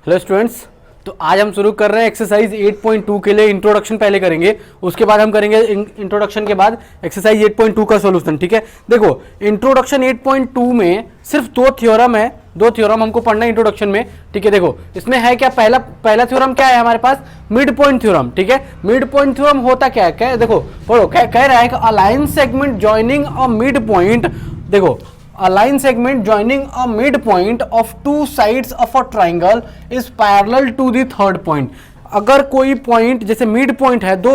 Hello students, तो आज हम शुरू कर रहे हैं एक्सरसाइज 8.2 के लिए इंट्रोडक्शन पहले करेंगे, उसके बाद हम करेंगे इंट्रोडक्शन के बाद एक्सरसाइज 8.2 का सॉल्यूशन। ठीक है, देखो इंट्रोडक्शन 8.2 में सिर्फ दो थ्योरम है, दो थ्योरम हमको पढ़ना है इंट्रोडक्शन में। ठीक है, देखो इसमें है क्या, पहला थ्योरम क्या है हमारे पास, मिड पॉइंट थ्योरम। ठीक है, मिड पॉइंट थ्योरम होता क्या है, क्या देखो पढ़ो, कह रहा है कि a line segment joining a mid point, देखो a line segment joining a midpoint of two sides of a triangle is parallel to the third point। अगर कोई पॉइंट जैसे मिड पॉइंट है, दो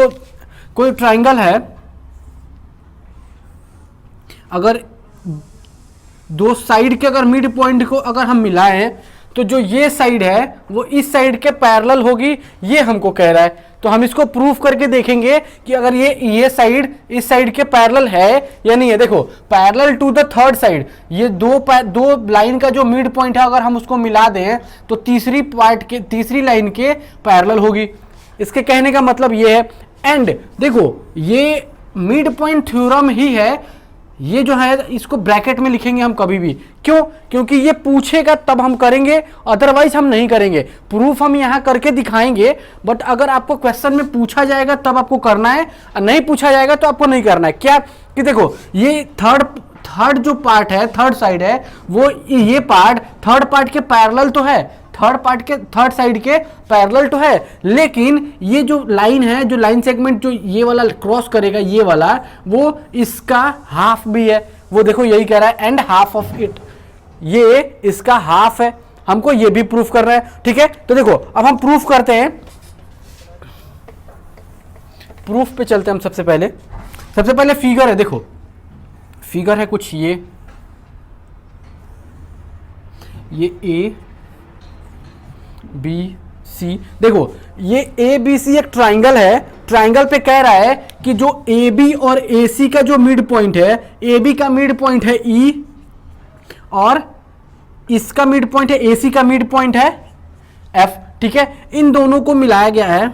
कोई ट्राइंगल है, अगर दो साइड के अगर मिड पॉइंट को अगर हम मिलाएं तो जो ये साइड है वो इस साइड के पैरेलल होगी, ये हमको कह रहा है। तो हम इसको प्रूफ करके देखेंगे कि अगर ये साइड इस साइड के पैरेलल है या नहीं है। देखो parallel to the third side, ये दो लाइन का जो मिड पॉइंट है अगर हम उसको मिला दें तो तीसरी लाइन के पैरेलल होगी। इसके कहने का मतलब ये है। एंड देखो ये मिड पॉइंट थ्योरम ही है, ये जो है इसको ब्रैकेट में लिखेंगे हम कभी भी, क्यों? क्योंकि ये पूछेगा तब हम करेंगे, अदरवाइज हम नहीं करेंगे। प्रूफ हम यहां करके दिखाएंगे, बट अगर आपको क्वेश्चन में पूछा जाएगा तब आपको करना है, नहीं पूछा जाएगा तो आपको नहीं करना है। क्या कि देखो ये थर्ड जो पार्ट है, थर्ड साइड है, वो ये पार्ट थर्ड पार्ट के पैरेलल तो है, थर्ड साइड के पैरेलल तो है, लेकिन ये जो लाइन है, जो लाइन सेगमेंट जो ये वाला क्रॉस करेगा, ये वाला, वो इसका हाफ भी है। वो देखो यही कह रहा है एंड हाफ ऑफ इट, ये इसका हाफ है, हमको ये भी प्रूफ कर रहा है। ठीक है, तो देखो अब हम प्रूफ करते हैं, प्रूफ पे चलते हैं हम। सबसे पहले फिगर है, देखो फिगर है कुछ ये ए बी सी, देखो ये ए बी सी एक ट्राइंगल है, ट्राइंगल पे कह रहा है कि जो ए बी और ए सी का जो मिड पॉइंट है, ए बी का मिड पॉइंट है ई और इसका मिड पॉइंट है, ए सी का मिड पॉइंट है एफ। ठीक है, इन दोनों को मिलाया गया है।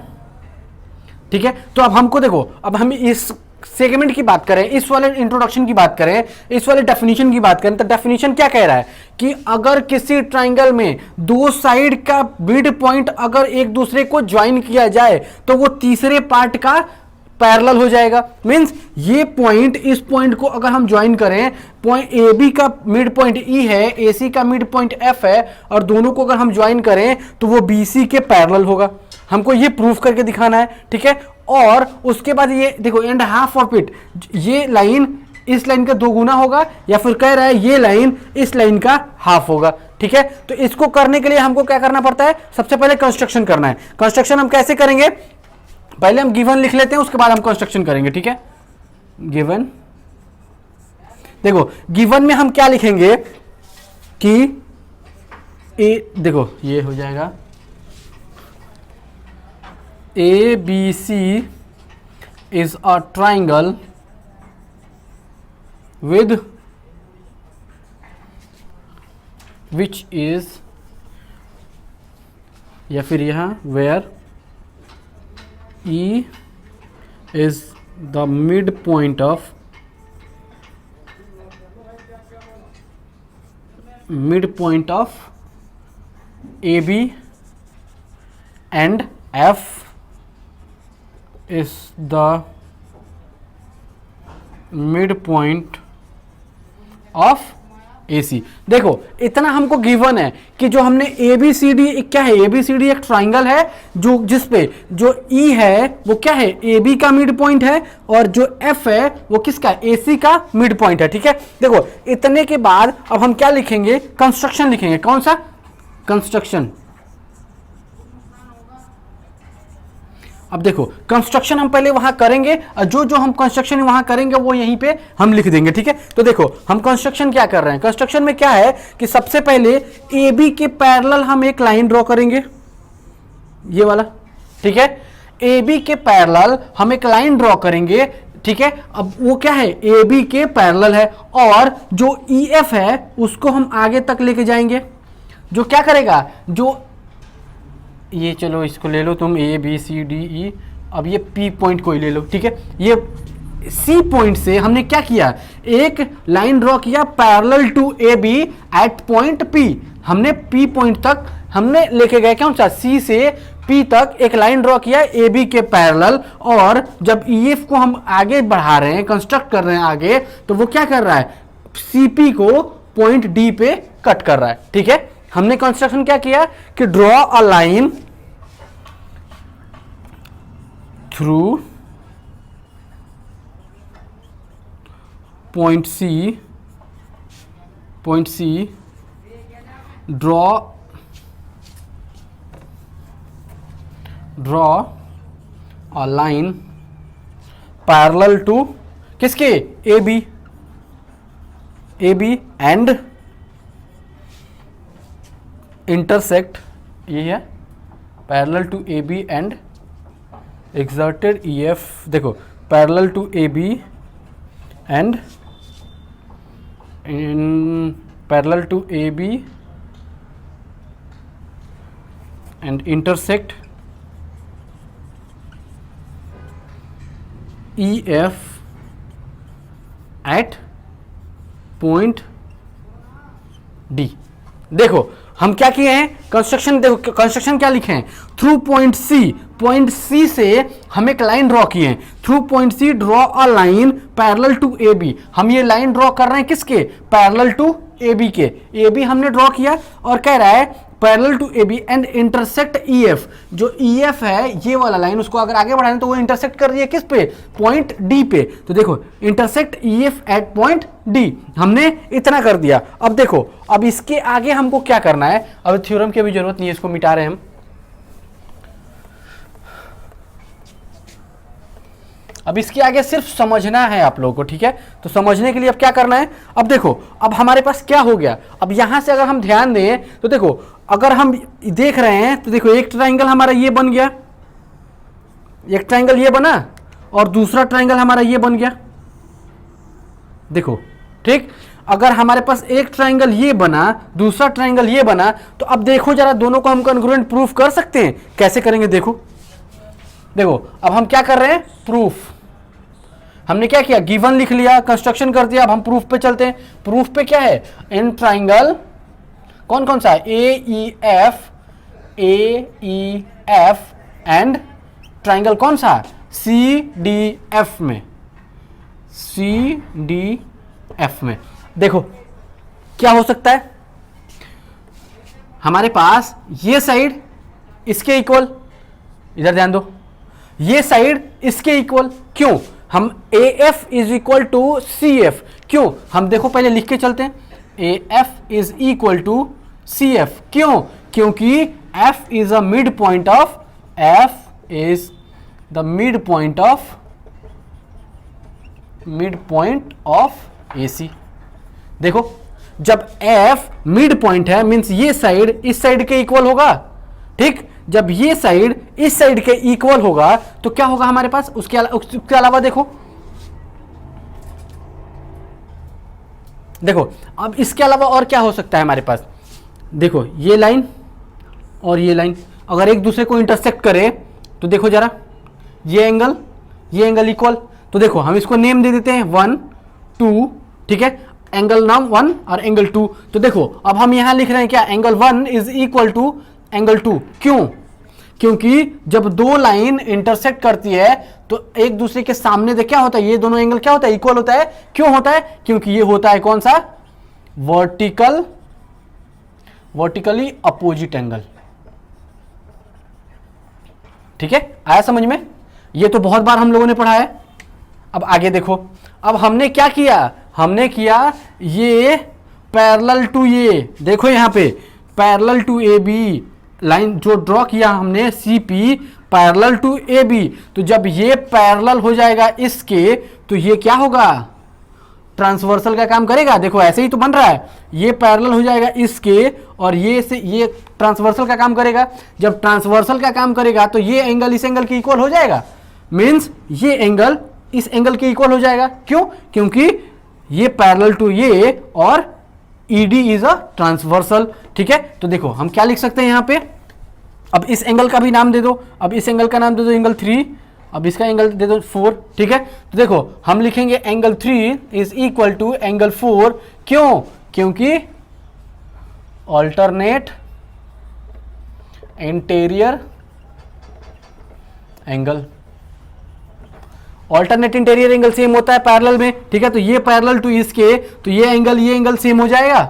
ठीक है, तो अब हमको देखो, अब हम इस सेगमेंट की बात करें, इस वाले इंट्रोडक्शन की बात करें, इस वाले डेफिनेशन की बात करें, तो डेफिनेशन क्या कह रहा है कि अगर किसी ट्राइंगल में दो साइड का मिड पॉइंट अगर एक दूसरे को ज्वाइन किया जाए तो वो तीसरे पार्ट का पैरेलल हो जाएगा। मींस ये पॉइंट इस पॉइंट को अगर हम ज्वाइन करें, पॉइंट ए बी का मिड पॉइंट ई है, ए सी का मिड पॉइंट एफ है, और दोनों को अगर हम ज्वाइन करें तो वो बी सी के पैरेलल होगा। हमको ये प्रूफ करके दिखाना है। ठीक है, और उसके बाद ये देखो एंड हाफ ऑफ इट, ये लाइन इस लाइन का दो गुना होगा, या फिर कह रहा है ये लाइन इस लाइन का हाफ होगा। ठीक है, तो इसको करने के लिए हमको क्या करना पड़ता है, सबसे पहले कंस्ट्रक्शन करना है। कंस्ट्रक्शन हम कैसे करेंगे, पहले हम गिवन लिख लेते हैं, उसके बाद हम कंस्ट्रक्शन करेंगे। ठीक है, गिवन, देखो गिवन में हम क्या लिखेंगे कि ए, देखो ये हो जाएगा A B C is a triangle with which is, या फिर यहां where E is the midpoint of AB and F is the midpoint of A C. देखो इतना हमको गिवन है कि जो हमने ए बी सी डी, क्या है ए बी सी डी, एक ट्राइंगल है जो जिसपे जो ई है वो क्या है, ए बी का मिड पॉइंट है, और जो एफ है वो किसका, ए सी का मिड पॉइंट है। ठीक है, देखो इतने के बाद अब हम क्या लिखेंगे, कंस्ट्रक्शन लिखेंगे। कौन सा कंस्ट्रक्शन, अब देखो कंस्ट्रक्शन हम पहले वहां करेंगे, और जो हम कंस्ट्रक्शन वहां करेंगे वो यहीं पे हम लिख देंगे। ठीक है, तो देखो हम कंस्ट्रक्शन क्या कर रहे हैं, कंस्ट्रक्शन में क्या है कि सबसे पहले ए बी के पैरेलल हम एक लाइन ड्रॉ करेंगे, ये वाला। ठीक है, ए बी के पैरेलल हम एक लाइन ड्रॉ करेंगे। ठीक है, अब वो क्या है, ए बी के पैरेलल है, और जो ई एफ है उसको हम आगे तक लेके जाएंगे, जो क्या करेगा, जो ये चलो इसको ले लो तुम, ए बी सी डी ई, अब ये पी पॉइंट को ही ले लो। ठीक है, ये सी पॉइंट से हमने क्या किया, एक लाइन ड्रॉ किया parallel to A B at point P. हमने पी पॉइंट तक हमने लेके गए कौन सा, सी से पी तक एक लाइन ड्रॉ किया ए बी के पैरेलल, और जब ई एफ को हम आगे बढ़ा रहे हैं, कंस्ट्रक्ट कर रहे हैं आगे, तो वो क्या कर रहा है, सी पी को पॉइंट डी पे कट कर रहा है। ठीक है, हमने कंस्ट्रक्शन क्या किया कि draw a line through point C, draw a line parallel to किसके, ए बी एंड इंटरसेक्ट, ये है parallel to A B and exerted EF, देखो parallel to A B and parallel to A B and intersect EF at point D. देखो हम क्या किए हैं, construction, देखो कंस्ट्रक्शन क्या लिखे हैं, थ्रू पॉइंट सी से हम एक लाइन ड्रॉ किए हैं, through point C draw a line parallel to A B. हम ये लाइन ड्रॉ कर रहे हैं किसके, पैरेलल टू ए बी के, ए बी हमने ड्रॉ किया और कह रहा है parallel to A B and intersect E F. जो ई एफ है ये वाला लाइन, उसको अगर आगे बढ़ाएं तो वो इंटरसेक्ट कर रही है किस पे, पॉइंट डी पे। तो देखो intersect E F at point D, हमने इतना कर दिया। अब देखो अब इसके आगे हमको क्या करना है, अब थ्योरम की भी जरूरत नहीं है, इसको मिटा रहे हैं हम। अब इसके आगे सिर्फ समझना है आप लोगों को, ठीक है। तो समझने के लिए अब क्या करना है, अब देखो अब हमारे पास क्या हो गया, अब यहां से अगर हम ध्यान दें तो देखो अगर हम देख रहे हैं तो देखो एक ट्राइंगल हमारा ये बन गया, एक ट्राइंगल ये बना और दूसरा ट्राइंगल हमारा ये बन गया, देखो ठीक। अगर हमारे पास एक ट्राइंगल ये बना, दूसरा ट्राइंगल ये बना, तो अब देखो जरा दोनों को हम कॉन्ग्रुएंट प्रूफ कर सकते हैं। कैसे करेंगे, देखो देखो अब हम क्या कर रहे हैं, प्रूफ। हमने क्या किया, गिवन लिख लिया, कंस्ट्रक्शन कर दिया, अब हम प्रूफ पे चलते हैं। प्रूफ पे क्या है, इन ट्राइंगल कौन कौन सा है, ए ई एफ एंड ट्राइंगल कौन सा, सी डी एफ में, सी डी एफ में। देखो क्या हो सकता है, हमारे पास ये साइड इसके इक्वल, इधर ध्यान दो, ये साइड इसके इक्वल, क्यों, हम A F is equal to C F, क्यों, हम देखो पहले लिख के चलते हैं, A F is equal to C F, क्यों, क्योंकि F is a mid point of, F is the mid point of A C. देखो जब एफ मिड पॉइंट है मींस ये साइड इस साइड के इक्वल होगा, ठीक। जब ये साइड इस साइड के इक्वल होगा तो क्या होगा हमारे पास, उसके अलावा देखो अब इसके अलावा और क्या हो सकता है हमारे पास, देखो ये लाइन और ये लाइन अगर एक दूसरे को इंटरसेक्ट करे तो देखो जरा ये एंगल इक्वल, तो देखो हम इसको नेम दे देते हैं 1 2, ठीक है, एंगल नाम 1 और एंगल 2। तो देखो अब हम यहां लिख रहे हैं क्या, angle 1 is equal to angle 2, क्यों, क्योंकि जब दो लाइन इंटरसेक्ट करती है तो एक दूसरे के सामने देख क्या होता है, ये दोनों एंगल क्या होता है, इक्वल होता है। क्यों होता है, क्योंकि ये होता है कौन सा, वर्टिकली अपोजिट एंगल, ठीक है। आया समझ में, ये तो बहुत बार हम लोगों ने पढ़ा है। अब आगे देखो, अब हमने क्या किया, हमने किया ये पैरेलल टू, ये देखो यहां पे parallel to A B line जो ड्रॉ किया हमने, C P parallel to A B. तो जब ये पैरेलल हो जाएगा इसके तो ये क्या होगा, ट्रांसवर्सल का काम करेगा। देखो ऐसे ही तो बन रहा है, ये पैरेलल हो जाएगा इसके और ये से ये ट्रांसवर्सल का काम करेगा। जब ट्रांसवर्सल का काम करेगा तो ये एंगल इस एंगल के इक्वल हो जाएगा, मीन्स ये एंगल इस एंगल के इक्वल हो जाएगा। क्यों, क्योंकि ये पैरेलल टू ये और ED इज अ ट्रांसवर्सल, ठीक है। तो देखो हम क्या लिख सकते हैं यहां पे, अब इस एंगल का भी नाम दे दो, अब इस एंगल का नाम दे दो एंगल 3 अब इसका एंगल दे दो 4, ठीक है। तो देखो हम लिखेंगे angle 3 is equal to angle 4, क्यों? क्योंकि alternate interior angle, alternate interior angle same होता है पैरेलल में, ठीक है। तो ये पैरेलल टू इसके, तो ये एंगल सेम हो जाएगा,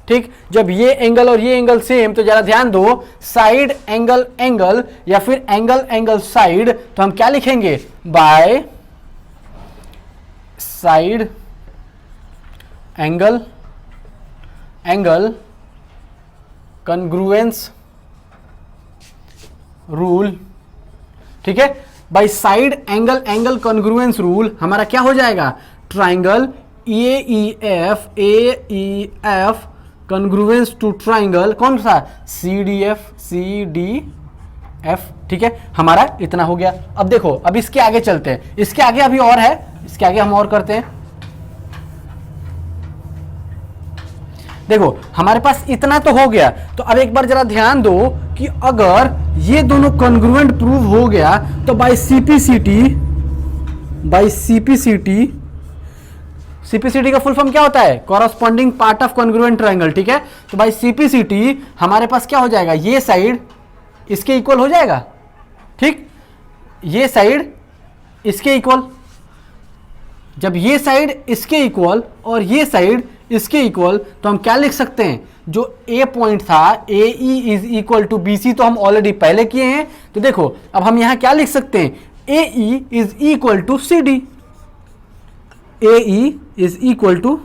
ठीक। जब ये एंगल और ये एंगल सेम, तो जरा ध्यान दो, साइड एंगल एंगल या फिर एंगल एंगल साइड, तो हम क्या लिखेंगे? By side angle angle congruence rule, ठीक है। By side angle angle congruence rule हमारा क्या हो जाएगा? Triangle AEF congruence to triangle कौन सा? CDF, ठीक है। हमारा इतना हो गया। अब देखो, अब इसके आगे चलते हैं, इसके आगे अभी और है, इसके आगे हम और करते हैं। देखो हमारे पास इतना तो हो गया, तो अब एक बार जरा ध्यान दो कि अगर ये दोनों कॉन्ग्रुएंट प्रूव हो गया, तो बाय सीपीसीटी का फुल फॉर्म क्या होता है? Corresponding part of congruent triangle, ठीक है। तो बाय सीपीसीटी हमारे पास क्या हो जाएगा? ये साइड इसके इक्वल हो जाएगा, ठीक। ये साइड इसके इक्वल, जब ये साइड इसके इक्वल और ये साइड इसके इक्वल, तो हम क्या लिख सकते हैं? जो ए पॉइंट था AE is equal to BC, तो हम ऑलरेडी पहले किए हैं। तो देखो अब हम यहां क्या लिख सकते हैं? AE is equal to CD, AE is equal to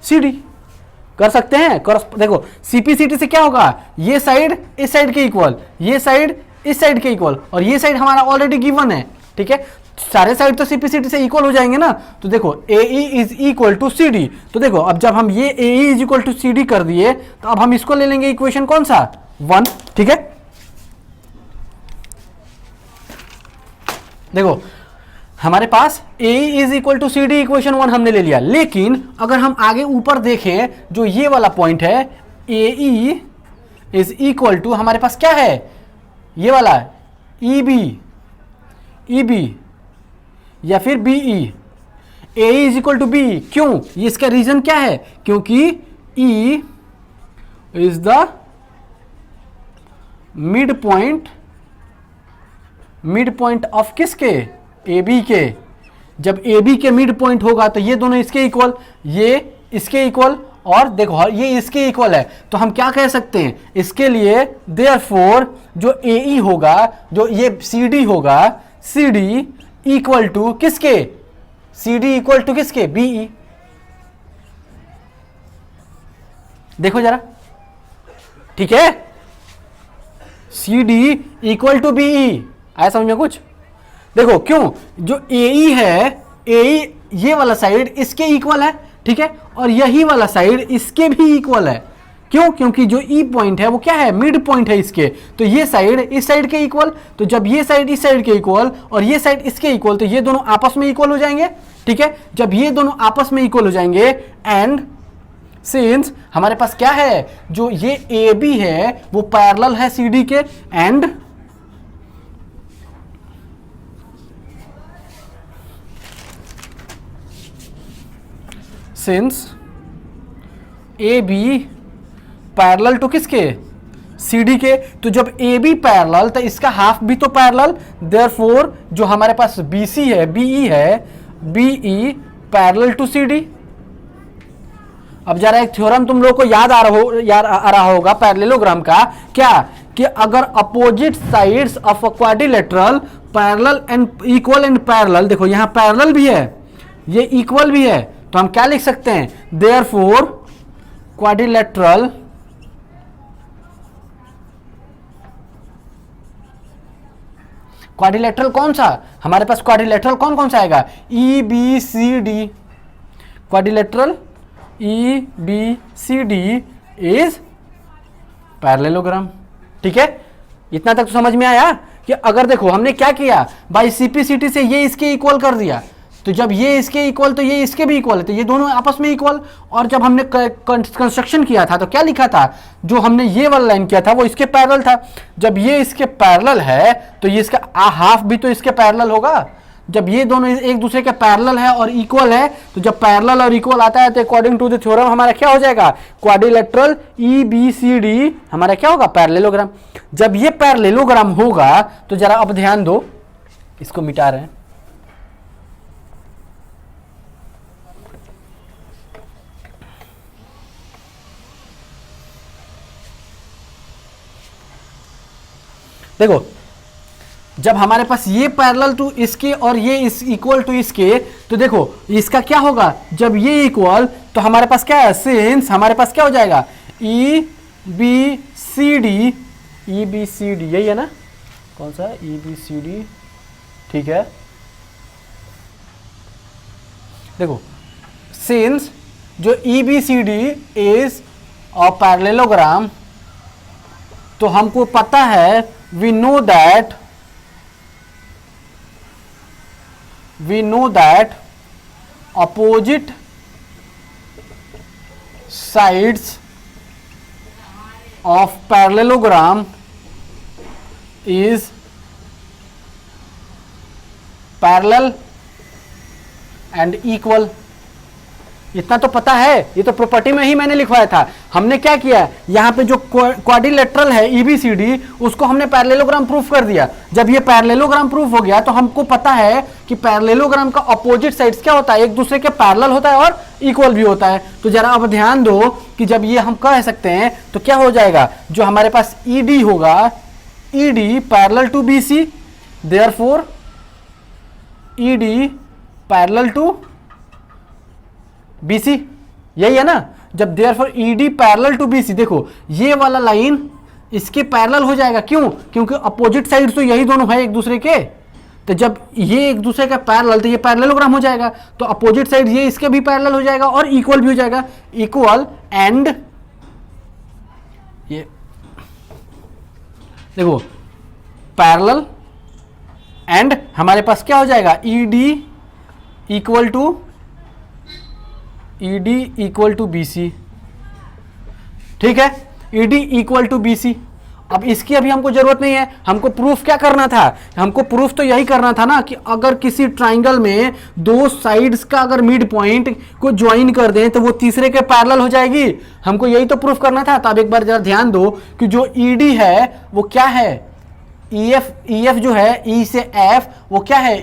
CD कर सकते हैं। देखो CPCT से क्या होगा? ये साइड इस साइड के इक्वल, ये साइड इस साइड के इक्वल, और ये साइड हमारा ऑलरेडी गिवन है, ठीक है। सारे साइड तो CPCT से इक्वल हो जाएंगे ना। तो देखो AE is equal to CD, तो देखो अब जब हम ये AE is equal to CD कर दिए, तो अब हम इसको ले लेंगे इक्वेशन कौन सा? 1, ठीक है। देखो हमारे पास AE is equal to CD equation 1 हमने ले लिया, लेकिन अगर हम आगे ऊपर देखें, जो ये वाला पॉइंट है AE इज इक्वल टू हमारे पास क्या है? ये वाला EB या फिर BE, AE is equal to B, क्यों? ये इसका रीजन क्या है? क्योंकि E is the mid point of किसके? AB के। जब AB के मिड पॉइंट होगा, तो ये दोनों इसके इक्वल, ये इसके इक्वल, और देखो ये इसके इक्वल है, तो हम क्या कह सकते हैं इसके लिए? देयरफॉर जो AE होगा, जो ये CD होगा, CD इक्वल टू किसके? CD इक्वल टू किसके? BE। देखो जरा, ठीक है। CD इक्वल टू BE, आया समझ में कुछ? देखो क्यों? जो AE है, AE ये वाला साइड इसके इक्वल है, ठीक है, और यही वाला साइड इसके भी इक्वल है। क्यों? क्योंकि जो E पॉइंट है वो क्या है? मिड पॉइंट है इसके, तो ये साइड इस साइड के इक्वल, तो जब ये साइड इस साइड के इक्वल और ये साइड इसके इक्वल, तो ये दोनों आपस में इक्वल हो जाएंगे, ठीक है। जब ये दोनों आपस में इक्वल हो जाएंगे, एंड सिंस हमारे पास क्या है? जो ये AB है वो पैरेलल है CD के, and since AB parallel to किसके? CD के, तो जब AB पैरेलल, तो इसका हाफ भी तो पैरेलल, देयरफॉर जो हमारे पास BC है, BE है, BE पैरेलल टू CD। अब जरा एक थ्योरम तुम लोग को याद आ रहा होगा पैरेललोग्राम का, क्या? कि अगर opposite sides of a quadrilateral parallel and equal and parallel, देखो यहां पैरेलल भी है, ये इक्वल भी है, तो हम क्या लिख सकते हैं? देयरफॉर क्वाड्रिलेटरल कौन सा? हमारे पास क्वाड्रिलेटरल कौन कौन सा आएगा? EBCD, quadrilateral EBCD is parallelogram, ठीक है। इतना तक तो समझ में आया कि अगर देखो हमने क्या किया, बाई CPCT से ये इसके इक्वल कर दिया, तो जब ये इसके इक्वल तो ये इसके भी इक्वल है, तो ये दोनों आपस में इक्वल। और जब हमने कंस्ट्रक्शन किया था तो क्या लिखा था, जो हमने ये वाला लाइन किया था वो इसके पैरेलल था। जब ये इसके पैरेलल है तो ये इसका हाफ भी तो इसके पैरेलल होगा। जब ये दोनों एक दूसरे के पैरेलल है और इक्वल है, तो जब पैरेलल और इक्वल आता है तो अकॉर्डिंग टू द थ्योरम हमारा क्या हो जाएगा, क्वाड्रिलेटरल EBCD हमारा क्या होगा, पैरेललोग्राम। जब ये पैरेललोग्राम होगा तो जरा अब ध्यान दो, इसको मिटा रहे हैं। देखो जब हमारे पास ये पैरेलल टू इसके और ये इस इक्वल टू इसके, तो देखो इसका क्या होगा, जब ये इक्वल तो हमारे पास क्या है, सिंस हमारे पास क्या हो जाएगा, EBCD यही है ना, कौन सा EBCD, ठीक है। देखो सिंस जो EBCD इज अ पैरेललोग्राम, तो हमको पता है we know that opposite sides of parallelogram is parallel and equal। इतना तो पता है, ये तो प्रॉपर्टी में ही मैंने लिखवाया था। हमने क्या किया, यहाँ पे जो क्वाड्रिलेटरल है EBCD उसको हमने पैरेललोग्राम प्रूफ कर दिया। जब ये पैरेललोग्राम प्रूफ हो गया तो हमको पता है कि पैरेललोग्राम का अपोजिट साइड्स क्या होता है, एक दूसरे के पैरेलल होता है और इक्वल भी होता है। तो जरा अब ध्यान दो कि जब ये हम कह सकते हैं तो क्या हो जाएगा, जो हमारे पास ED होगा, ED parallel to BC, therefore ED parallel to BC, यही है ना। जब therefore ED parallel to BC, देखो ये वाला लाइन इसके पैरेलल हो जाएगा, क्यों, क्योंकि अपोजिट साइड तो यही दोनों है एक दूसरे के। तो जब ये एक दूसरे का पैरेलल, तो ये पैरेललोग्राम हो जाएगा, तो अपोजिट साइड ये इसके भी पैरेलल हो जाएगा और इक्वल भी हो जाएगा। इक्वल एंड ये देखो पैरेलल एंड हमारे पास क्या हो जाएगा, ED इक्वल टू BC, ठीक है, ED इक्वल टू BC। अब इसकी अभी हमको जरूरत नहीं है, हमको प्रूफ क्या करना था, हमको प्रूफ तो यही करना था ना कि अगर किसी ट्राइंगल में दो साइड्स का अगर मिड पॉइंट को ज्वाइन कर दें तो वो तीसरे के पैरेलल हो जाएगी। हमको यही तो प्रूफ करना था। तो अब एक बार जरा ध्यान दो कि जो ED है वो क्या है, EF जो है E से F वो क्या है,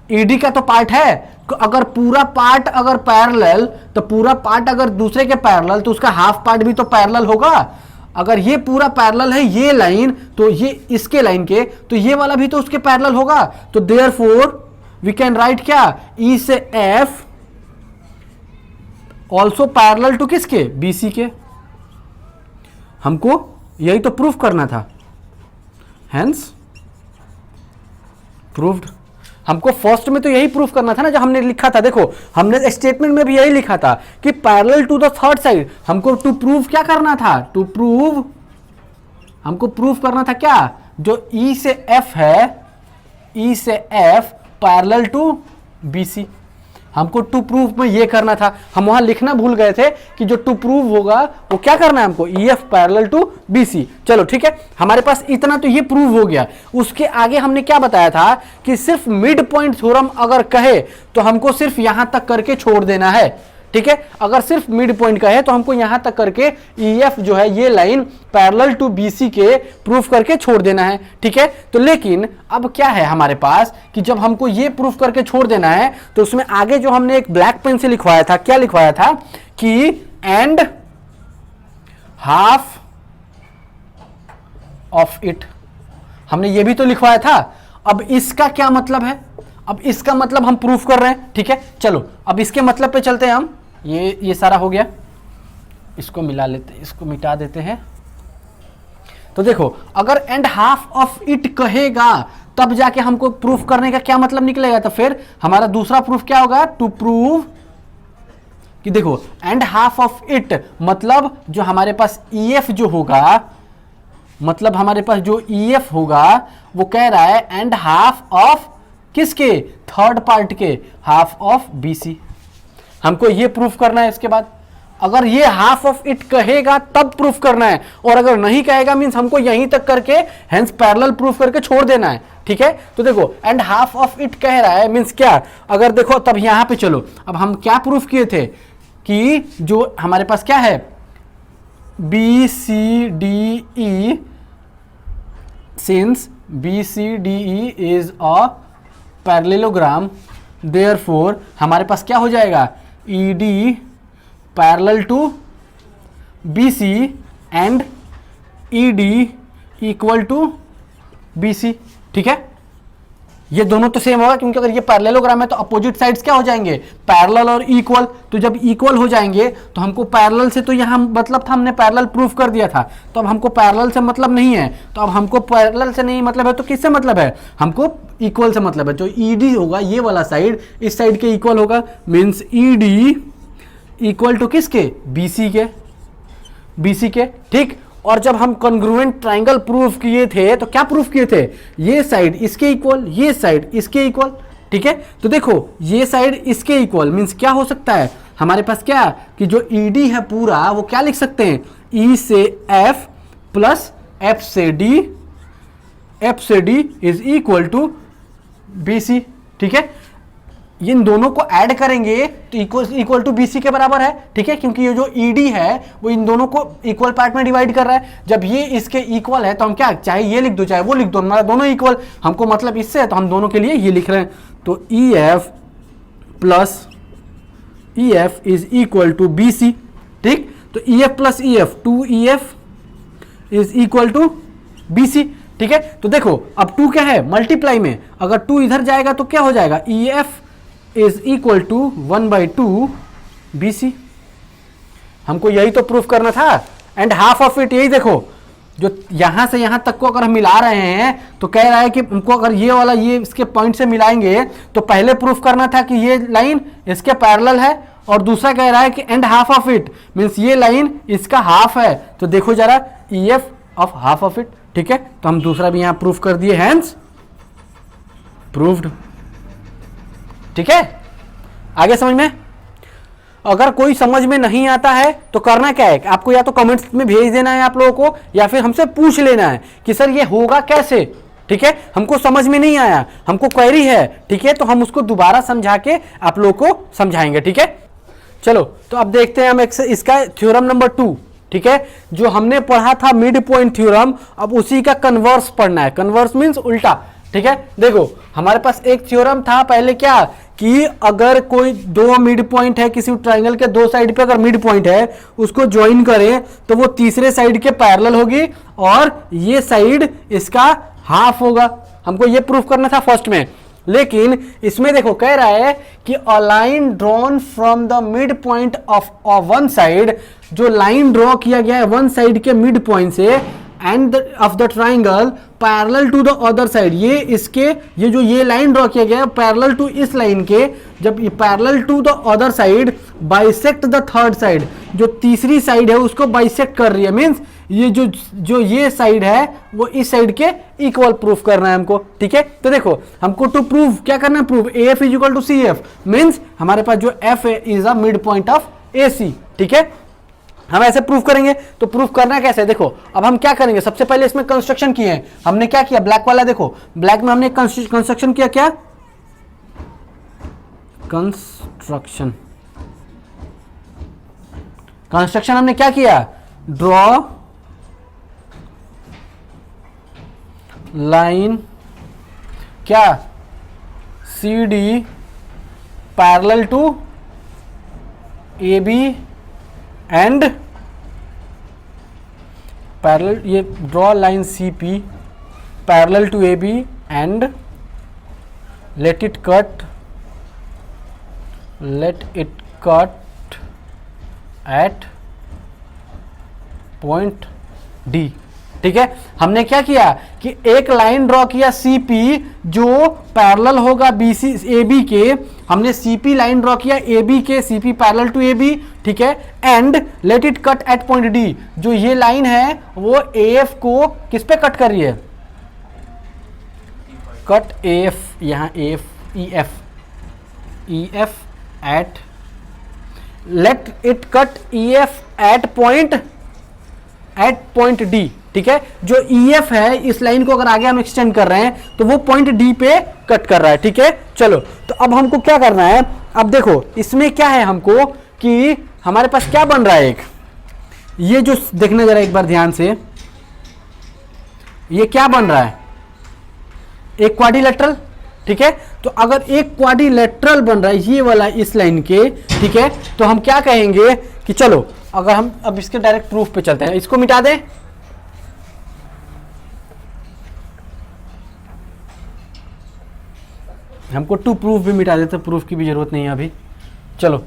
ED का तो पार्ट है। अगर पूरा पार्ट अगर पैरेलल, तो पूरा पार्ट अगर दूसरे के पैरेलल तो उसका हाफ पार्ट भी तो पैरेलल होगा। अगर ये पूरा पैरेलल है ये लाइन, तो ये इसके लाइन के, तो ये वाला भी तो उसके पैरेलल होगा। तो देयरफॉर वी कैन राइट क्या, E से F ऑल्सो पैरेलल टू किसके, BC के। हमको यही तो प्रूफ करना था, हेंस प्रूव्ड। हमको फर्स्ट में तो यही प्रूफ करना था ना, जब हमने लिखा था, देखो हमने स्टेटमेंट में भी यही लिखा था कि parallel to the third side. हमको टू प्रूव क्या करना था, हमको प्रूफ करना था क्या, जो E से F है, E से F पैरेलल टू BC। हमको टू प्रूफ में ये करना था। हम वहां लिखना भूल गए थे कि जो टू प्रूफ होगा वो क्या करना है हमको, EF पैरेलल टू BC। चलो ठीक है, हमारे पास इतना तो ये प्रूफ हो गया। उसके आगे हमने क्या बताया था कि सिर्फ मिड पॉइंट थ्योरम अगर कहे तो हमको सिर्फ यहां तक करके छोड़ देना है, ठीक है। अगर सिर्फ मिड पॉइंट कहे तो हमको यहां तक करके EF जो है ये लाइन पैरेलल टू BC के प्रूफ करके छोड़ देना है, ठीक है। तो लेकिन अब क्या है हमारे पास कि जब हमको ये प्रूफ करके छोड़ देना है तो उसमें आगे जो हमने एक ब्लैक पेन से लिखवाया था, क्या लिखवाया था कि एंड हाफ ऑफ इट, हमने ये भी तो लिखवाया था। अब इसका क्या मतलब है, अब इसका मतलब हम प्रूफ कर रहे हैं, ठीक है। चलो अब इसके मतलब पे चलते हैं हम। ये सारा हो गया, इसको मिला लेते, इसको मिटा देते हैं। तो देखो अगर एंड हाफ ऑफ इट कहेगा तब जाके हमको प्रूफ करने का क्या मतलब निकलेगा। तो फिर हमारा दूसरा प्रूफ क्या होगा, टू प्रूव कि देखो एंड हाफ ऑफ इट मतलब जो हमारे पास EF जो होगा, मतलब हमारे पास जो EF होगा वो कह रहा है एंड हाफ ऑफ किसके, थर्ड पार्ट के, हाफ ऑफ BC। हमको ये प्रूफ करना है। इसके बाद अगर ये हाफ ऑफ इट कहेगा तब प्रूफ करना है, और अगर नहीं कहेगा मींस हमको यहीं तक करके हेंस पैरेलल प्रूफ करके छोड़ देना है। ठीक है, तो देखो एंड हाफ ऑफ इट कह रहा है मींस क्या, अगर देखो तब यहां पे चलो, अब हम क्या प्रूफ किए थे कि जो हमारे पास क्या है BCDE, since BCDE is a parallelogram, therefore हमारे पास क्या हो जाएगा, ED parallel to BC and ED equal to BC। ठीक है, ये दोनों तो सेम होगा, क्योंकि अगर ये पैरेललोग्राम है तो अपोजिट साइड्स क्या हो जाएंगे, पैरेलल और इक्वल। तो जब इक्वल हो जाएंगे तो हमको पैरेलल से तो यहाँ मतलब था, हमने पैरेलल प्रूफ कर दिया था, तो अब हमको पैरेलल से मतलब नहीं है। तो अब हमको पैरेलल से नहीं मतलब है तो किससे मतलब है, हमको इक्वल से मतलब है। जो ED होगा ये वाला साइड इस साइड के इक्वल होगा, मीन्स ED इक्वल टू किसके, BC के। ठीक, और जब हम कॉन्ग्रुएंट ट्राइंगल प्रूफ किए थे तो क्या प्रूफ किए थे, ये साइड इसके इक्वल, ये साइड इसके इक्वल। ठीक है, तो देखो ये साइड इसके इक्वल मींस क्या हो सकता है हमारे पास, क्या कि जो ED है पूरा वो क्या लिख सकते हैं, E से F प्लस F से D is equal to BC। ठीक है, इन दोनों को ऐड करेंगे तो इक्वल टू BC के बराबर है। ठीक है, क्योंकि ये जो ED है वो इन दोनों को इक्वल पार्ट में डिवाइड कर रहा है। जब ये इसके इक्वल है तो हम क्या, चाहे ये लिख दो चाहे वो लिख दो, हमारा दोनों इक्वल, हमको मतलब इससे है तो हम दोनों के लिए ये लिख रहे हैं। तो EF plus EF is equal to BC। ठीक, तो EF plus EF 2EF is equal to BC। ठीक है, तो देखो अब 2 क्या है, मल्टीप्लाई में, अगर 2 इधर जाएगा तो क्या हो जाएगा, EF is equal to 1/2 BC। हमको यही तो प्रूफ करना था। एंड हाफ ऑफ इट, यही देखो जो यहां से यहां तक को अगर हम मिला रहे हैं तो कह रहा है कि हमको अगर ये वाला ये इसके पॉइंट से मिलाएंगे तो पहले प्रूफ करना था कि ये लाइन इसके पैरेलल है, और दूसरा कह रहा है कि and half of it means ये लाइन इसका हाफ है। तो देखो जरा EF of half of it. ठीक है, तो हम दूसरा भी यहां प्रूफ कर दिए, हैंस प्रूव्ड। ठीक है, आगे समझ में। अगर कोई समझ में नहीं आता है तो करना क्या है, आपको या तो कमेंट्स में भेज देना है आप लोगों को, या फिर हमसे पूछ लेना है कि सर ये होगा कैसे। ठीक है, हमको समझ में नहीं आया, हमको क्वेरी है। ठीक है, तो हम उसको दोबारा समझा के आप लोगों को समझाएंगे। ठीक है, चलो तो अब देखते हैं हम इसका थ्योरम नंबर 2। ठीक है, जो हमने पढ़ा था मिड पॉइंट थ्योरम, अब उसी का कन्वर्स पढ़ना है। कन्वर्स मीन्स उल्टा। ठीक है, देखो हमारे पास एक थ्योरम था पहले क्या, कि अगर कोई दो मिड पॉइंट है किसी ट्राइंगल के दो साइड पे, अगर मिड पॉइंट है उसको ज्वाइन करें तो वो तीसरे साइड के पैरेलल होगी और ये साइड इसका हाफ होगा। हमको ये प्रूफ करना था फर्स्ट में, लेकिन इसमें देखो कह रहा है कि a line drawn from the mid point of one side, जो लाइन ड्रॉ किया गया है वन साइड के मिड पॉइंट से, and of the triangle parallel to the other side, ये इसके ये जो ये लाइन ड्रॉ किया गया है पैरेलल टू इस लाइन के, जब ये parallel to the other side bisect the third side, जो तीसरी साइड है उसको बाइसेक्ट कर रही है, मींस ये जो ये साइड है वो इस साइड के इक्वल प्रूफ करना है हमको। ठीक है, तो देखो हमको टू प्रूव क्या करना है, prove AF is equal to CF, means हमारे पास जो F है is a mid point of AC। ठीक है, हम ऐसे प्रूफ करेंगे। तो प्रूफ करना कैसे है, देखो अब हम क्या करेंगे, सबसे पहले इसमें कंस्ट्रक्शन किए हैं। हमने क्या किया, ब्लैक वाला देखो, ब्लैक में हमने कंस्ट्रक्शन किया, क्या कंस्ट्रक्शन हमने क्या किया, ड्रॉ लाइन क्या CD parallel to AB and parallel, ये draw line CP parallel to AB and let it cut at point D। ठीक है, हमने क्या किया कि एक लाइन ड्रॉ किया CP जो पैरेलल होगा AB के, हमने CP लाइन ड्रॉ किया AB के, CP पैरेलल टू AB। ठीक है, and let it cut at point D, जो ये लाइन है वो AF को किस पे कट कर रही है, कट ए एफ, यहाँ F E F, E F at, let it cut E F at point D, ठीक है। जो ई एफ है इस लाइन को अगर आगे हम एक्सटेंड कर रहे हैं तो वो पॉइंट डी पे कट कर रहा है, ठीक है। चलो तो अब हमको क्या करना है, अब देखो इसमें क्या है हमको कि हमारे पास क्या बन रहा है, एक ये जो देखने जरा एक बार ध्यान से, ये क्या बन रहा है, एक क्वाड्रिलेटरल, ठीक है। तो अगर एक क्वाड्रिलेटरल बन रहा है ये वाला इस लाइन के, ठीक है, तो हम क्या कहेंगे कि चलो अगर हम अब इसके डायरेक्ट प्रूफ पे चलते हैं, इसको मिटा दें, हमको टू प्रूफ भी मिटा देते, प्रूफ की भी जरूरत नहीं है अभी। चलो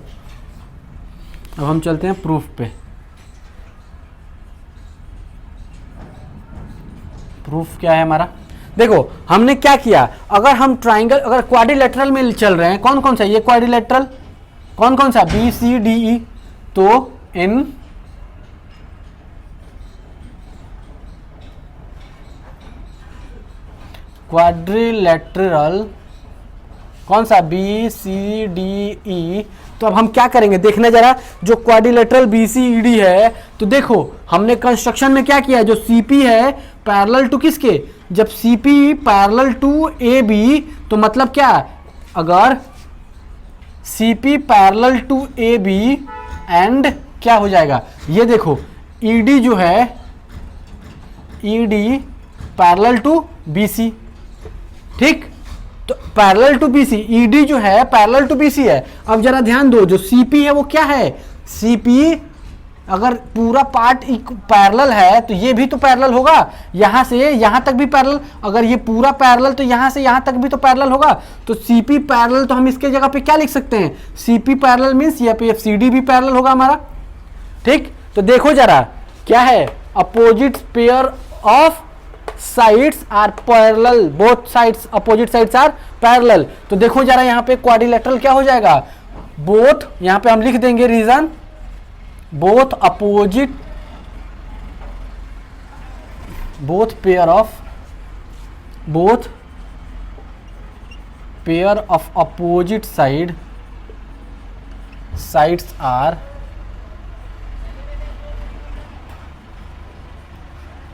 अब हम चलते हैं प्रूफ पे। प्रूफ क्या है हमारा, देखो हमने क्या किया, अगर हम ट्राइंगल, अगर क्वाड्रिलेटरल में चल रहे हैं, कौन कौन सा, ये क्वाड्रिलेटरल कौन कौन सा, बी सी डी ई, तो इन क्वाड्रिलेटरल कौन सा, बी सी डी ई, तो अब हम क्या करेंगे देखना जरा, जो quadrilateral B C E D है, तो देखो हमने कंस्ट्रक्शन में क्या किया, जो सी पी है पैरेलल टू किसके, जब C P parallel to A B, तो मतलब क्या, अगर C P parallel to A B and क्या हो जाएगा, ये देखो ई डी जो है, E D parallel to B C, ठीक, तो पैरेलल टू बीसी, ईडी जो है पैरेलल टू बीसी है। अब जरा ध्यान दो, जो सीपी है वो क्या है, सीपी अगर पूरा पार्ट पैरेलल है तो ये भी तो पैरेलल होगा, यहां से यहां तक भी पैरेलल, अगर ये पूरा पैरेलल तो यहां से यहां तक भी तो पैरेलल होगा, तो सीपी पैरेलल, तो हम इसके जगह पे क्या लिख सकते हैं, सीपी पैरेलल मींस या पे सीडी भी पैरेलल होगा हमारा, ठीक। तो देखो जरा क्या है, opposite pair of sides are parallel, both sides, opposite sides are parallel. तो देखो जरा यहाँ पे क्वाड्रिलेटरल क्या हो जाएगा, बोथ, यहाँ पे हम लिख देंगे reason, both opposite, both pair of opposite sides are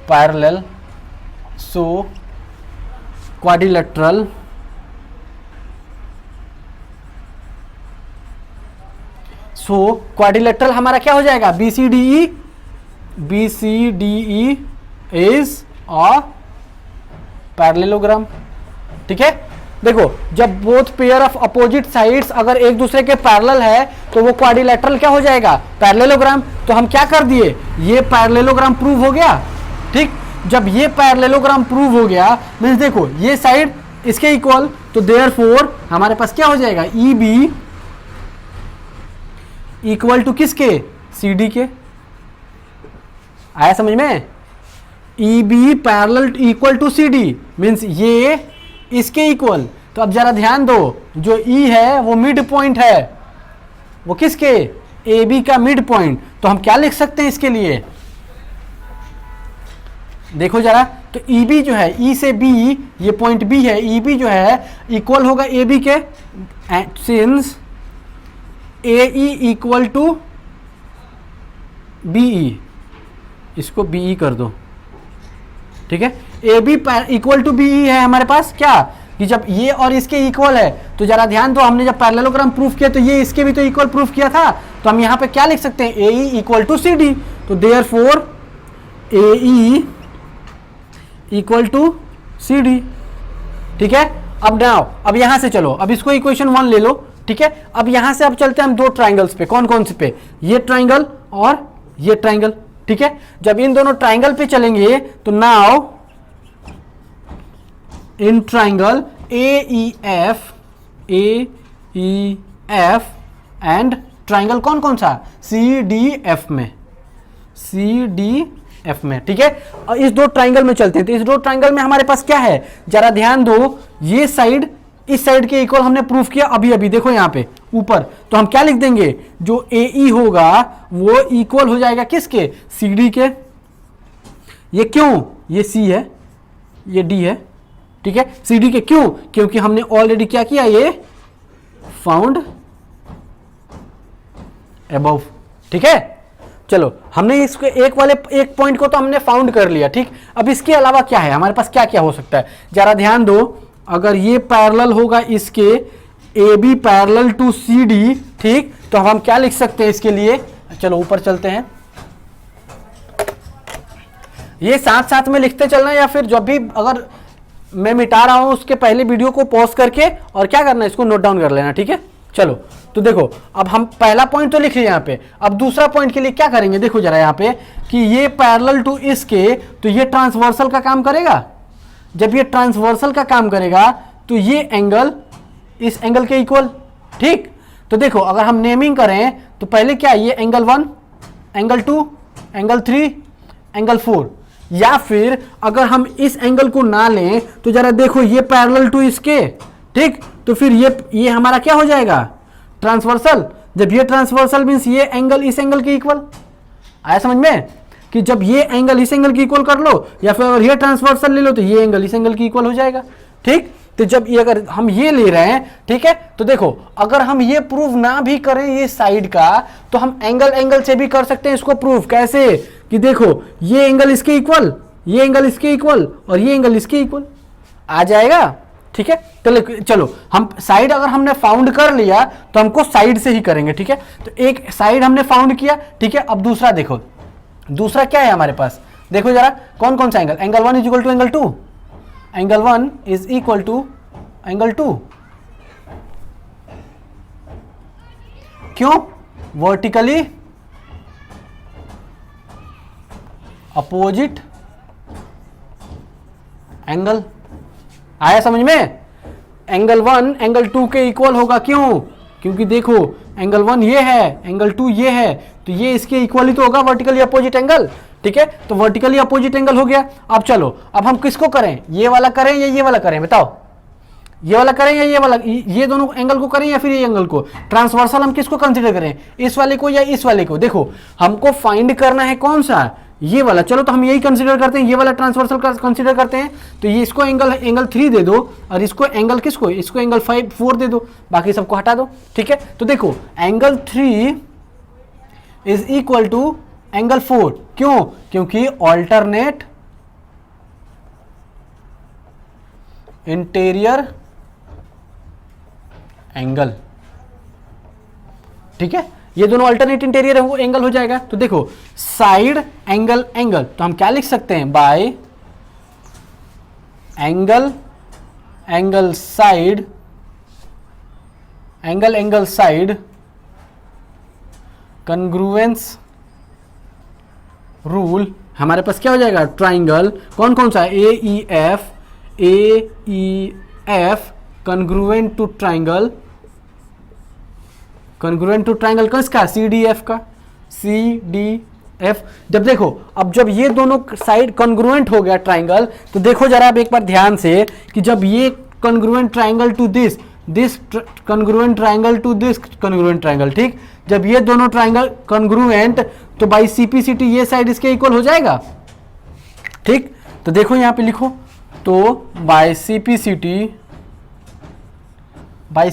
parallel, so quadrilateral हमारा क्या हो जाएगा, B C D E is a parallelogram, ठीक है। देखो जब both pair of opposite sides अगर एक दूसरे के पैरेलल है तो वो क्वाड्रिलेटरल क्या हो जाएगा, पैरेललोग्राम। तो हम क्या कर दिए, ये पैरेललोग्राम प्रूव हो गया, ठीक। जब ये पैरेललोग्राम प्रूव हो गया मींस देखो ये साइड इसके इक्वल, तो देयरफॉर हमारे पास क्या हो जाएगा, ई बी इक्वल टू किसके, सी डी के, आया समझ में, E B parallel equal to C D means ये इसके इक्वल। तो अब जरा ध्यान दो, जो ई है वो मिड पॉइंट है, वो किसके, ए बी का मिड पॉइंट। तो हम क्या लिख सकते हैं इसके लिए, देखो जरा, तो ई बी जो है, ई से बी, ये पॉइंट बी है, ई बी जो है इक्वल होगा ए बी के, since A E equal to B E, इसको बी ई कर दो, ठीक है। A B equal to B E है हमारे पास, क्या कि जब ये और इसके इक्वल है, तो जरा ध्यान दो, हमने जब पैरेललोग्राम प्रूफ किया तो ये इसके भी तो इक्वल प्रूफ किया था, तो हम यहाँ पे क्या लिख सकते हैं, A E equal to C D. तो therefore A E equal to C D, ठीक है। अब नाउ अब यहां से चलो, अब इसको इक्वेशन 1 ले लो, ठीक है। अब यहां से अब चलते हैं हम दो ट्राइंगल्स पे, कौन कौन से पे, ये ट्राइंगल और ये ट्राइंगल, ठीक है। जब इन दोनों ट्राइंगल पे चलेंगे तो now in triangle A E F and triangle कौन कौन सा, सी डी एफ में, सी डी एफ में, ठीक है। और इस दो ट्राइंगल में चलते हैं, तो इस दो ट्राइंगल में हमारे पास क्या है, जरा ध्यान दो, ये साइड इस साइड के इक्वल हमने प्रूफ किया अभी अभी, देखो यहाँ पे ऊपर, तो हम क्या लिख देंगे, जो ए ई होगा वो इक्वल हो जाएगा किसके, सी डी के। ये क्यों, ये सी है, ये डी है, ठीक है, सी डी के। क्यों? क्योंकि हमने ऑलरेडी क्या किया, ये फाउंड अबव। ठीक है, चलो हमने इसको एक पॉइंट को तो हमने फाउंड कर लिया। ठीक, अब इसके अलावा क्या है हमारे पास, क्या क्या हो सकता है, जरा ध्यान दो। अगर ये पैरेलल होगा इसके, A B parallel to C D, ठीक, तो हम क्या लिख सकते हैं इसके लिए, चलो ऊपर चलते हैं। ये साथ साथ में लिखते चलना, या फिर जब भी अगर मैं मिटा रहा हूं उसके पहले वीडियो को पॉज करके और क्या करना है, इसको नोट डाउन कर लेना। ठीक है, चलो तो देखो अब हम पहला पॉइंट तो लिख लिया यहाँ पे। अब दूसरा पॉइंट के लिए क्या करेंगे, देखो जरा यहाँ पे कि ये पैरेलल टू इसके, तो ये ट्रांसवर्सल का काम करेगा। जब ये ट्रांसवर्सल का काम करेगा तो ये एंगल इस एंगल के इक्वल। ठीक, तो देखो अगर हम नेमिंग करें तो पहले क्या, ये एंगल 1, एंगल 2, एंगल 3, एंगल 4। या फिर अगर हम इस एंगल को ना लें तो जरा देखो ये पैरेलल टू इसके, ठीक, तो फिर ये हमारा क्या हो जाएगा, ट्रांसवर्सल। जब ये ट्रांसवर्सल मींस ये एंगल इस एंगल के इक्वल। आया समझ में कि जब ये एंगल इस एंगल की इक्वल कर लो, या फिर अगर ये ट्रांसवर्सल ले लो तो ये एंगल इस एंगल की इक्वल हो जाएगा। ठीक, तो जब ये अगर हम ये ले रहे हैं, ठीक है, तो देखो अगर हम ये प्रूव ना भी करें ये साइड का, तो हम एंगल से भी कर सकते हैं इसको प्रूव। कैसे कि देखो ये एंगल इसके इक्वल, ये एंगल इसके इक्वल और ये एंगल इसके इक्वल आ जाएगा। ठीक है, चलो हम साइड अगर हमने फाउंड कर लिया तो हमको साइड से ही करेंगे। ठीक है, तो एक साइड हमने फाउंड किया। ठीक है, अब दूसरा देखो, दूसरा क्या है हमारे पास, देखो जरा कौन कौन सा angle, angle 1 is equal to angle 2, angle 1 is equal to angle 2। क्यों? Vertically opposite angle. आया समझ में? एंगल 1 एंगल 2 के इक्वल होगा। क्यों? क्योंकि देखो एंगल 1 ये है, एंगल 2 ये है, तो ये इसके इक्वल ही तो होगा, वर्टिकली अपोजिट एंगल। ठीक है, तो वर्टिकली अपोजिट एंगल हो गया। अब चलो अब हम किसको करें, ये वाला करें या ये वाला करें, बताओ, ये वाला करें या ये वाला, ये दोनों एंगल को करें या फिर ये एंगल को। ट्रांसवर्सल हम किसको कंसीडर करें, इस वाले को या इस वाले को। देखो हमको फाइंड करना है कौन सा, ये वाला। चलो तो हम यही कंसीडर करते हैं, ये वाला ट्रांसवर्सल का कंसीडर करते हैं। तो ये इसको एंगल 3 दे दो और इसको एंगल किसको, इसको एंगल 4 दे दो, बाकी सबको हटा दो। ठीक है, तो देखो angle 3 is equal to angle 4। क्यों? क्योंकि ऑल्टरनेट इंटीरियर एंगल। ठीक है, ये दोनों अल्टरनेट इंटीरियर एंगल हो जाएगा। तो देखो साइड एंगल एंगल, तो हम क्या लिख सकते हैं, by angle angle side, angle side congruence rule. हमारे पास क्या हो जाएगा, ट्राइंगल कौन कौन सा, A E F congruent to triangle, congruent to triangle किसका, सी डी एफ का, सी डी एफ। जब देखो अब जब ये दोनों साइड कन्ग्रुएंट हो गया ट्राइंगल, तो देखो जरा अब एक बार ध्यान से कि जब ये congruent triangle to this congruent triangle to this congruent triangle, ठीक, जब ये दोनों ट्राइंगल कन्ग्रुएंट, तो बाई सीपीसीटी ये साइड इसके इक्वल हो जाएगा। ठीक, तो देखो यहां पे लिखो, तो बाई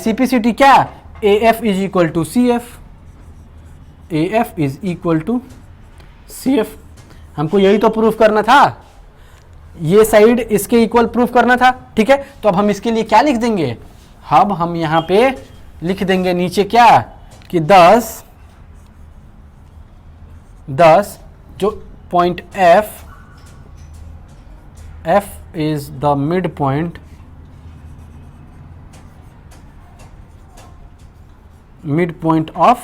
सीपीसीटी क्या, A F is equal to C F, A F is equal to C F. हमको यही तो प्रूफ करना था, ये साइड इसके इक्वल प्रूफ करना था। ठीक है, तो अब हम इसके लिए क्या लिख देंगे, अब हम यहां पे लिख देंगे नीचे क्या कि 10 जो point F is the midpoint of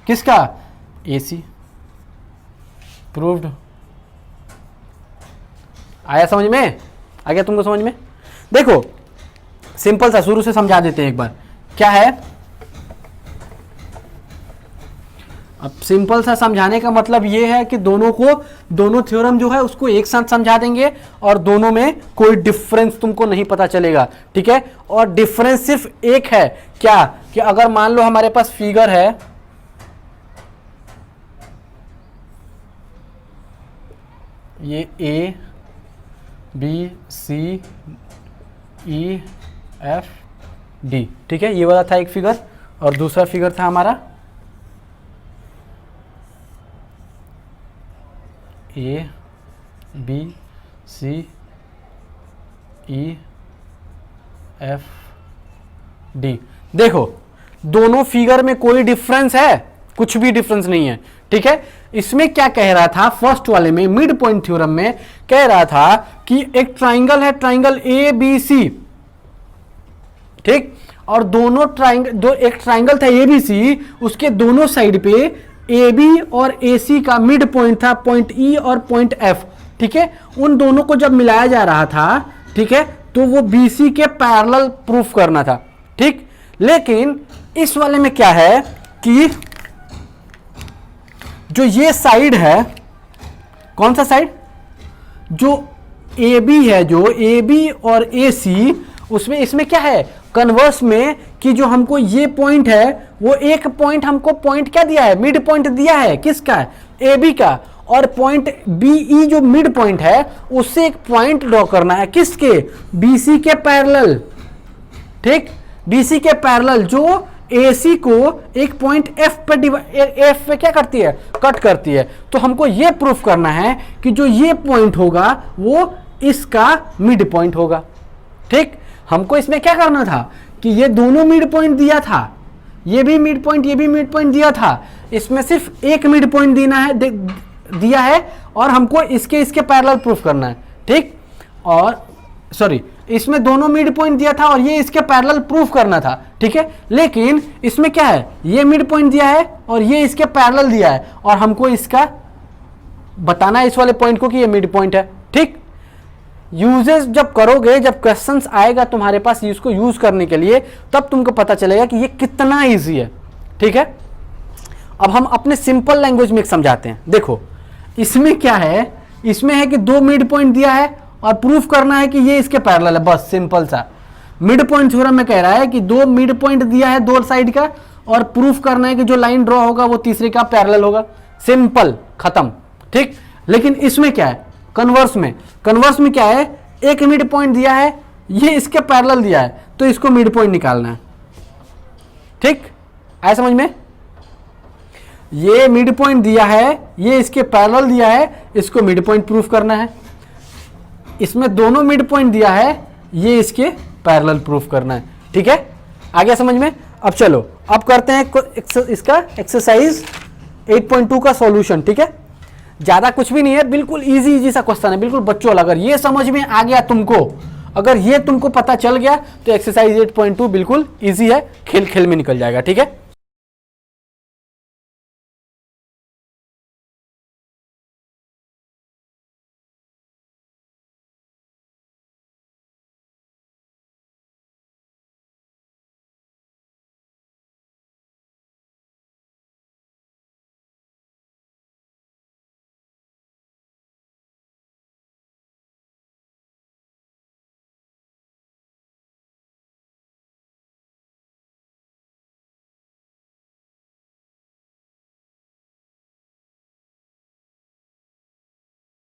किसका, AC। प्रूव्ड। आया समझ में, आ गया तुमको समझ में? देखो सिंपल सा शुरू से समझा देते हैं एक बार, क्या है। अब सिंपल सा समझाने का मतलब ये है कि दोनों थ्योरम जो है उसको एक साथ समझा देंगे और दोनों में कोई डिफरेंस तुमको नहीं पता चलेगा। ठीक है, और डिफरेंस सिर्फ एक है, क्या कि अगर मान लो हमारे पास फिगर है, ये A B C E F D, ठीक है, ये वाला था एक फिगर। और दूसरा फिगर था हमारा A B C E F D. देखो दोनों फिगर में कोई डिफरेंस है? कुछ भी डिफरेंस नहीं है, ठीक है। इसमें क्या कह रहा था, फर्स्ट वाले में मिड पॉइंट थ्योरम में कह रहा था कि एक ट्राइंगल है, ट्राइंगल ए बी सी, ठीक, और दोनों ट्राइंगल, एक ट्राइंगल था ए बी सी, उसके दोनों साइड पे ए बी और ए सी का मिड पॉइंट था, पॉइंट ई और पॉइंट एफ, ठीक है। उन दोनों को जब मिलाया जा रहा था, ठीक है, तो वो बी सी के पैरेलल प्रूफ करना था, ठीक। लेकिन इस वाले में क्या है कि जो ये साइड है, कौन सा साइड, जो ए बी है, जो ए बी और ए सी, उसमें इसमें क्या है कन्वर्स में कि जो हमको ये पॉइंट है वो एक पॉइंट हमको पॉइंट क्या दिया है, मिड पॉइंट दिया है, किसका, ए बी का। और पॉइंट बी ई जो मिड पॉइंट है उससे एक पॉइंट ड्रॉ करना है, किसके, बी सी के पैरेलल, ठीक, बी सी के पैरेलल, जो ए सी को एक पॉइंट एफ पे क्या करती है, कट करती है। तो हमको ये प्रूफ करना है कि जो ये पॉइंट होगा वो इसका मिड पॉइंट होगा, ठीक। हमको इसमें क्या करना था कि ये दोनों मिड पॉइंट दिया था, ये भी मिड पॉइंट, ये भी मिड पॉइंट दिया था, इसमें सिर्फ एक मिड पॉइंट देना है, दिया है, और हमको इसके पैरेलल प्रूफ करना है, ठीक। और सॉरी, इसमें दोनों मिड पॉइंट दिया था और ये इसके पैरेलल प्रूफ करना था, ठीक है। लेकिन इसमें क्या है, ये मिड पॉइंट दिया है और ये इसके पैरेलल दिया है, और हमको इसका बताना है इस वाले पॉइंट को कि ये मिड पॉइंट है, ठीक। यूजेस जब करोगे, जब क्वेश्चंस आएगा तुम्हारे पास इसको यूज करने के लिए, तब तुमको पता चलेगा कि ये कितना इजी है, ठीक है। अब हम अपने सिंपल लैंग्वेज में समझाते हैं। देखो इसमें क्या है, इसमें है कि दो मिड पॉइंट दिया है और प्रूफ करना है कि ये इसके पैरेलल है, बस सिंपल सा। मिड पॉइंट थ्योरम में कह रहा है कि दो मिड पॉइंट दिया है दो साइड का, और प्रूफ करना है कि जो लाइन ड्रॉ होगा वो तीसरे का पैरेलल होगा, सिंपल, खत्म, ठीक। लेकिन इसमें क्या है, कन्वर्स में क्या है, एक मिड पॉइंट दिया है, ये इसके पैरेलल दिया है, तो इसको मिड पॉइंट निकालना है, ठीक। आया समझ में, ये मिड पॉइंट दिया है, ये इसके पैरेलल दिया है, इसको मिड पॉइंट प्रूफ करना है। इसमें दोनों मिड पॉइंट दिया है, ये इसके पैरेलल प्रूफ करना है, ठीक है। आ गया समझ में। अब चलो अब करते हैं इसका एक्सरसाइज 8.2 का सॉल्यूशन, ठीक है। ज्यादा कुछ भी नहीं है, बिल्कुल इजी सा क्वेश्चन है, बिल्कुल बच्चों वाला। अगर ये समझ में आ गया तुमको, अगर ये तुमको पता चल गया, तो एक्सरसाइज 8.2 बिल्कुल इजी है, खेल खेल में निकल जाएगा, ठीक है।